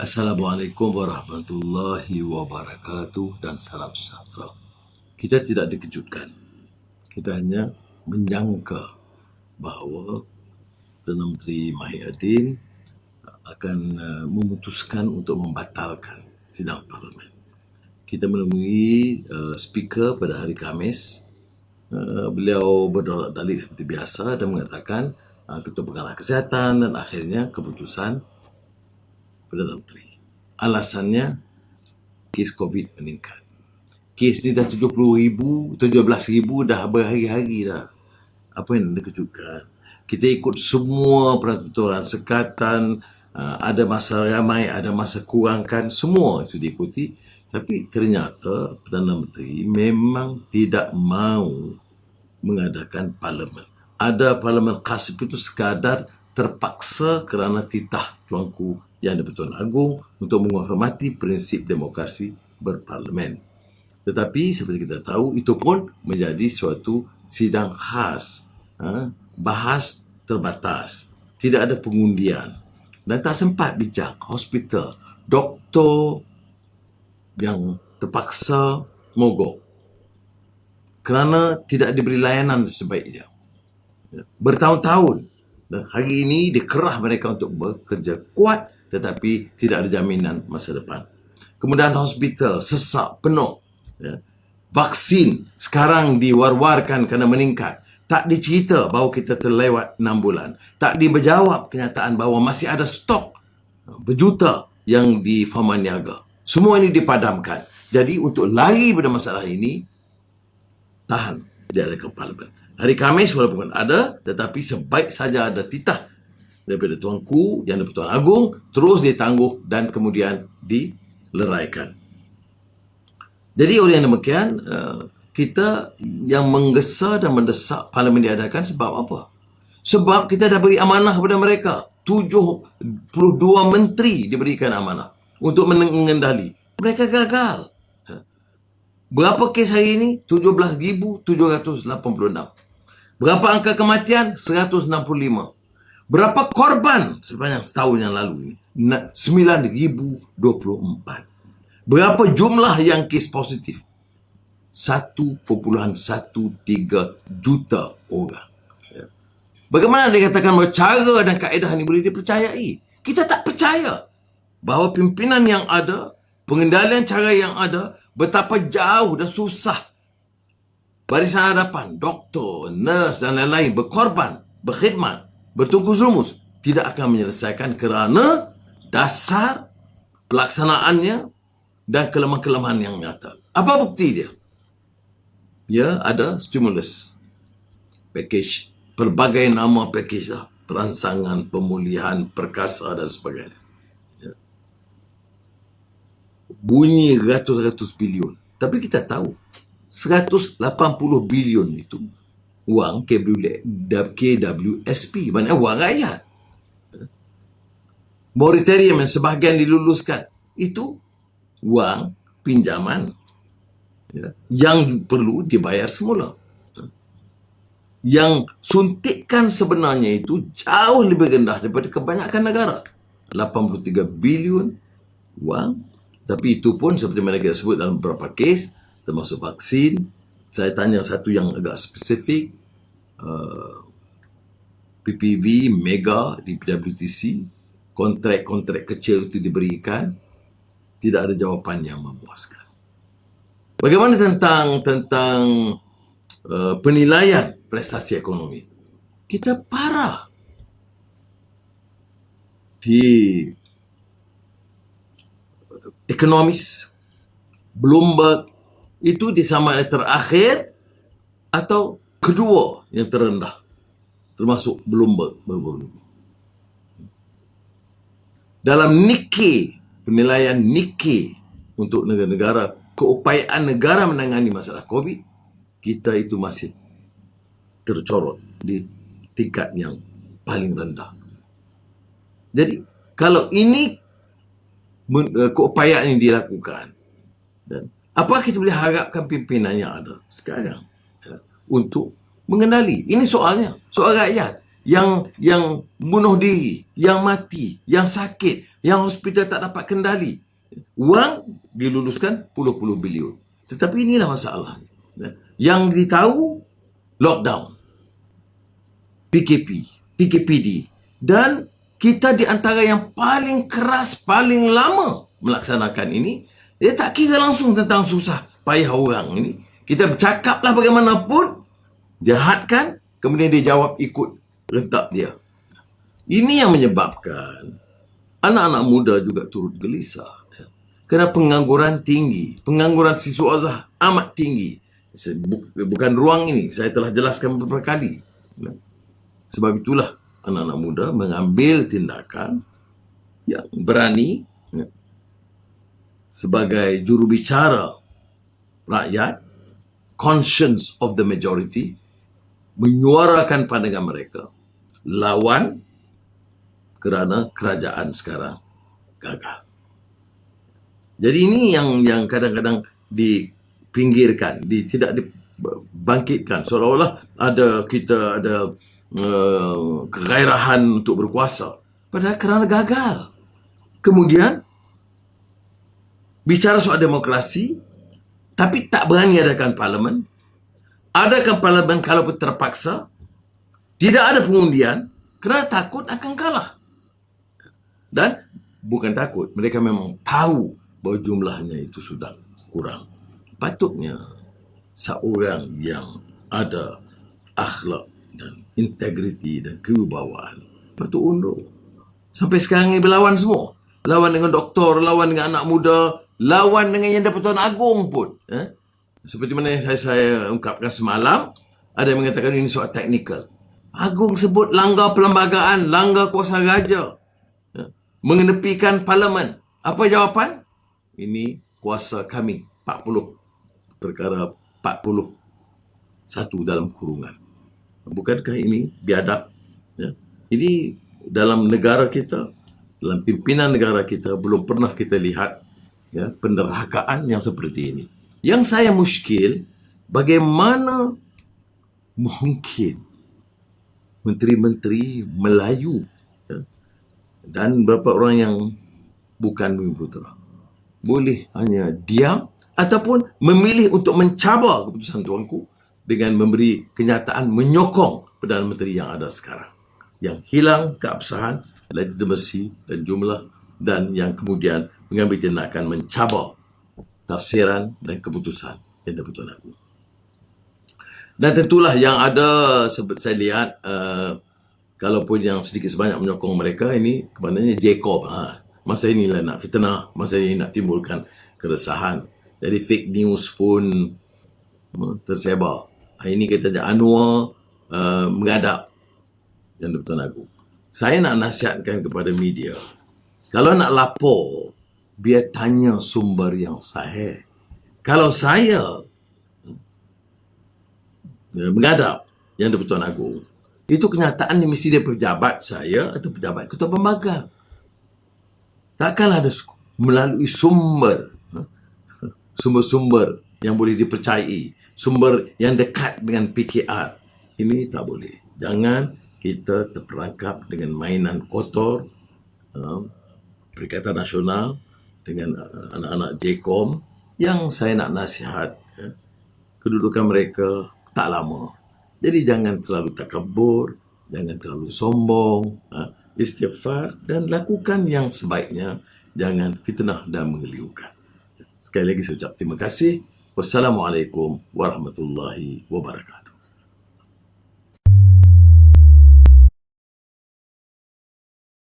Assalamualaikum warahmatullahi wabarakatuh dan salam sejahtera. Kita tidak dikejutkan. Kita hanya menyangka bahawa Perdana Menteri Mahyadin akan memutuskan untuk membatalkan sidang parlimen. Kita menemui speaker pada hari Khamis. Beliau berdalih seperti biasa dan mengatakan Ketua Pengarah Kesihatan dan akhirnya keputusan Perdana Menteri. Alasannya, kes COVID meningkat. Kes ni dah 17,000 dah berhari-hari dah. Apa yang anda kejutkan? Kita ikut semua peraturan sekatan, ada masa ramai, ada masa kurangkan, semua itu diikuti. Tapi ternyata Perdana Menteri memang tidak mahu mengadakan parlimen. Ada parlimen khas itu sekadar terpaksa kerana titah Tuanku Yang di-Pertuan Agong untuk menghormati prinsip demokrasi berparlimen. Tetapi seperti kita tahu, itu pun menjadi suatu sidang khas, bahas terbatas, tidak ada pengundian dan tak sempat bijak. Hospital, doktor yang terpaksa mogok kerana tidak diberi layanan sebaiknya. Bertahun-tahun. Dan hari ini dikerah mereka untuk bekerja kuat tetapi tidak ada jaminan masa depan. Kemudian hospital sesak, penuh. Vaksin sekarang diwar-warkan kerana meningkat. Tak dicerita bahawa kita terlewat 6 bulan. Tak dijawab kenyataan bahawa masih ada stok berjuta yang di Farman Niaga. Semua ini dipadamkan. Jadi untuk lari pada masalah ini, tahan diadakan parlimen. Hari Khamis walaupun ada, tetapi sebaik saja ada titah daripada Tuanku Yang di-Pertuan Agong, terus ditangguh dan kemudian dileraikan. Jadi oleh yang demikian, kita yang menggesa dan mendesak parlimen diadakan sebab apa? Sebab kita dah beri amanah kepada mereka. 72 menteri diberikan amanah untuk mengendali. Mereka gagal. Berapa kes hari ini? 17,786. Berapa angka kematian? 165. Berapa korban sepanjang setahun yang lalu ini? 9,024. Berapa jumlah yang kes positif? 1,13 juta orang. Bagaimana dikatakan bahawa cara dan kaedah ini boleh dipercayai? Kita tak percaya bahawa pimpinan yang ada, pengendalian cara yang ada, betapa jauh dan susah barisan hadapan, doktor, nurse dan lain-lain berkorban, berkhidmat, bertungkus lumus, tidak akan menyelesaikan kerana dasar pelaksanaannya dan kelemahan-kelemahan yang nyata. Apa bukti dia? Ya, ada stimulus package, pelbagai nama package lah, perancangan, pemulihan, perkasa dan sebagainya. Ya. Bunyi ratus-ratus bilion. Tapi kita tahu 180 bilion itu wang KWSP, maknanya wang rakyat. Moratorium yang sebahagian diluluskan, itu wang pinjaman yang perlu dibayar semula. Yang suntikan sebenarnya itu jauh lebih rendah daripada kebanyakan negara. 83 bilion wang. Tapi itu pun seperti mana kita sebut dalam beberapa kes, termasuk vaksin. Saya tanya satu yang agak spesifik, PPV, Mega di PWTC, kontrak-kontrak kecil itu diberikan, tidak ada jawapan yang memuaskan. Bagaimana tentang penilaian prestasi ekonomi? Kita parah. Di Economist, Bloomberg, itu disamakan terakhir atau kedua yang terendah, termasuk Bloomberg baru-baru ini. Dalam Nikkei, penilaian Nikkei untuk negara-negara, keupayaan negara menangani masalah COVID, kita itu masih tercorot di tingkat yang paling rendah. Jadi, kalau ini keupayaan yang dilakukan, dan apa kita boleh harapkan pimpinan yang ada sekarang untuk mengenali? Ini soalnya, soal rakyat. yang bunuh diri, yang mati, yang sakit, yang hospital tak dapat kendali. Wang diluluskan puluh-puluh bilion. Tetapi inilah masalah. Yang ditahu, lockdown, PKP, PKPD. Dan kita di antara yang paling keras, paling lama melaksanakan ini. Dia tak kira langsung tentang susah payah orang ini. Kita bercakaplah bagaimanapun, jahatkan, kemudian dia jawab ikut rentak dia. Ini yang menyebabkan anak-anak muda juga turut gelisah. Kerana pengangguran tinggi, pengangguran siswa azhar amat tinggi. Bukan ruang ini, saya telah jelaskan beberapa kali. Sebab itulah anak-anak muda mengambil tindakan yang berani sebagai jurubicara rakyat, conscience of the majority, menyuarakan pandangan mereka lawan kerana kerajaan sekarang gagal. Jadi ini yang kadang-kadang dipinggirkan, tidak dibangkitkan, seolah-olah kita ada kegairahan untuk berkuasa, padahal kerana gagal. Kemudian bicara soal demokrasi, tapi tak berani adakan parlimen. Adakan parlimen kalau terpaksa. Tidak ada pengundian kerana takut akan kalah. Dan bukan takut, mereka memang tahu bahawa jumlahnya itu sudah kurang. Patutnya seorang yang ada akhlak dan integriti dan kewibawaan patut undur. Sampai sekarang ini berlawan semua. Lawan dengan doktor, lawan dengan anak muda, lawan dengan yang Di-Pertuan Agong pun. Seperti mana yang saya ungkapkan semalam, ada yang mengatakan ini soal teknikal. Agong sebut langgar perlembagaan, langgar kuasa raja, mengenepikan parlimen. Apa jawapan? Ini kuasa kami, 40. Perkara 41 dalam kurungan. Bukankah ini biadab? Ini dalam negara kita, dalam pimpinan negara kita, belum pernah kita lihat penderhakaan yang seperti ini. Yang saya muskil, bagaimana mungkin menteri-menteri Melayu dan beberapa orang yang bukan Bumi Putera boleh hanya diam ataupun memilih untuk mencabar keputusan Tuanku dengan memberi kenyataan menyokong Perdana Menteri yang ada sekarang, yang hilang keabsahan, legitimasi dan jumlah, dan yang kemudian mengambil tindakan mencabar tafsiran dan keputusan yang Di-Pertuan Agong. Dan tentulah yang ada, saya lihat, kalaupun yang sedikit sebanyak menyokong mereka ini, kepadanya Jacob. Masa inilah nak fitnah, masa ini nak timbulkan keresahan. Jadi fake news pun tersebar. Hari ini katanya Anwar mengadap yang Di-Pertuan Agong. Saya nak nasihatkan kepada media, kalau nak lapor, biar tanya sumber yang sahih. Kalau saya mengadap yang Di-Pertuan Agong, itu kenyataan ni mesti dia pejabat saya atau pejabat ketua pembagang. Takkanlah ada melalui sumber yang boleh dipercayai, sumber yang dekat dengan PKR. Ini tak boleh. Jangan kita terperangkap dengan mainan kotor Perikatan Nasional dengan anak-anak JKOM yang saya nak nasihat. Kedudukan mereka tak lama. Jadi jangan terlalu takabur, jangan terlalu sombong, istighfar dan lakukan yang sebaiknya. Jangan fitnah dan mengelirukan. Sekali lagi saya ucap terima kasih. Wassalamualaikum warahmatullahi wabarakatuh.